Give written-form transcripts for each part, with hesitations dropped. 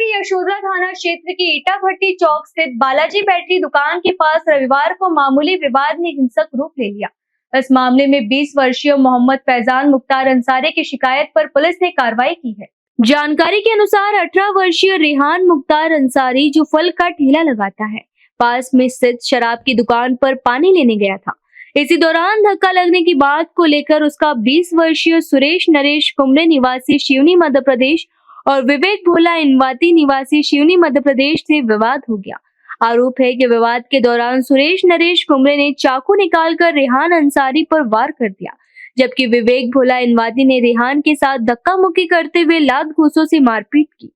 के यशोधरा थाना क्षेत्र के ईटा भट्टी चौक स्थित बालाजी बैटरी दुकान के पास रविवार को मामूली विवाद ने हिंसक रूप ले लिया। इस मामले में 20 वर्षीय मोहम्मद फैजान मुख्तार अंसारी की शिकायत पर पुलिस ने कार्रवाई की है। जानकारी के अनुसार 18 वर्षीय रेहान मुख्तार अंसारी, जो फल का ठेला लगाता है, पास में स्थित शराब की दुकान पर पानी लेने गया था। इसी दौरान धक्का लगने की बात को लेकर उसका 20 वर्षीय सुरेश नरेश कुमरे निवासी शिवनी मध्य प्रदेश और विवेक भोला इनवाती निवासी शिवनी मध्य प्रदेश से विवाद हो गया। आरोप है कि विवाद के दौरान सुरेश नरेश कुमरे ने चाकू निकालकर रेहान अंसारी पर वार कर दिया, जबकि विवेक भोला इनवाती ने रेहान के साथ धक्का मुक्की करते हुए लात घूंसों से मारपीट की।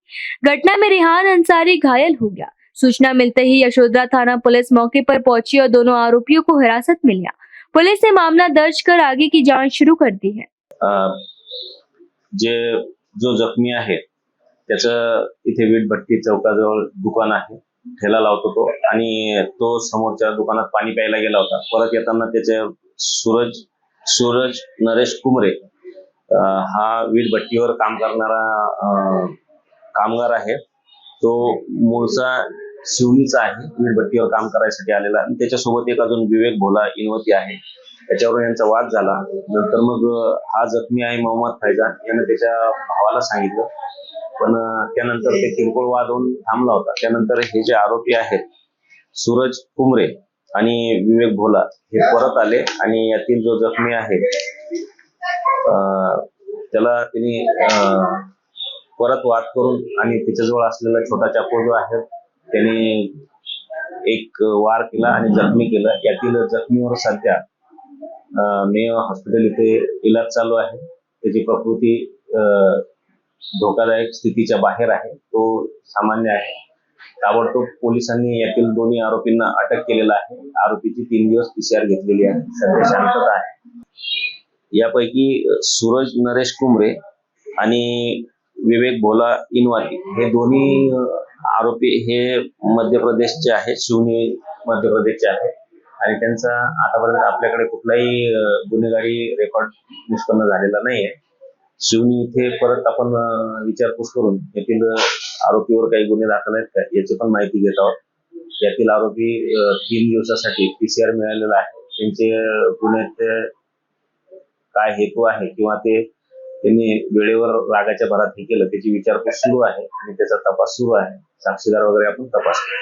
घटना में रेहान अंसारी घायल हो गया। सूचना मिलते ही यशोधरा थाना पुलिस मौके पर पहुंची और दोनों आरोपियों को हिरासत में लिया। पुलिस ने मामला दर्ज कर आगे की जांच शुरू कर दी है। जो जखमी आहे त्याचं इथे वीटभट्टी चौकाजवळ दुकान आहे, ठेला लावतो तो, आणि तो समोरच्या दुकानात पाणी प्यायला गेला होता। परत येताना त्याचे सूरज नरेश कुमरे हा वीटभट्टीवर काम करणारा कामगार आहे। तो मूळचा शिवनीचा आहे, वीटभट्टीवर काम करायसाठी आलेला, आणि त्याच्यासोबत एक अजून विवेक भोला इनवती आहे। त्याच्यावर यांचा वाद झाला। नंतर मग हा जखमी आहे मोहम्मद फैजान याने त्याच्या भावाला सांगितलं, पण त्यानंतर ते किरकोळ वाद होऊन थांबला होता। त्यानंतर हे जे आरोपी आहेत सूरज कुमरे आणि विवेक भोला हे परत आले, आणि यातील जो जखमी आहे त्याला त्यांनी परत वाद करून आणि त्याच्याजवळ असलेला छोटा चाकू जो आहे त्यांनी एक वार केला आणि जखमी केलं। यातील जखमीवर सध्या मेयो हॉस्पिटल इथे इलाज चालू आहे। त्याची प्रकृती धोकादायक स्थितीच्या बाहेर आहे, तो सामान्य आहे। ताबडतोब पोलिसांनी यातील दोन्ही आरोपींना अटक केलेला आहे। आरोपीची 3 दिवस PCR घेतलेली आहे। सध्या शांतता आहे। यापैकी सूरज नरेश कुमरे आणि विवेक भोला इनवाती हे दोन्ही आरोपी हे मध्य प्रदेशचे आहेत, शिवनी मध्य प्रदेशचे आहेत, आणि त्यांचा आतापर्यंत आपल्याकडे कुठलाही गुन्हेगारी रेकॉर्ड निष्पन्न झालेला नाहीये। शिवनी इथे परत आपण विचारपूस करून येथील आरोपीवर काही गुन्हे दाखल आहेत का याची पण माहिती घेत आहोत। यातील आरोपी 3 दिवसासाठी PCR मिळालेला आहे। त्यांचे गुन्ह्याचे काय हेतू आहे किंवा त्यांनी वेळेवर रागाच्या भरात हे केलं त्याची विचारपूस सुरू आहे, आणि त्याचा तपास सुरू आहे। साक्षीदार वगैरे आपण तपासतो।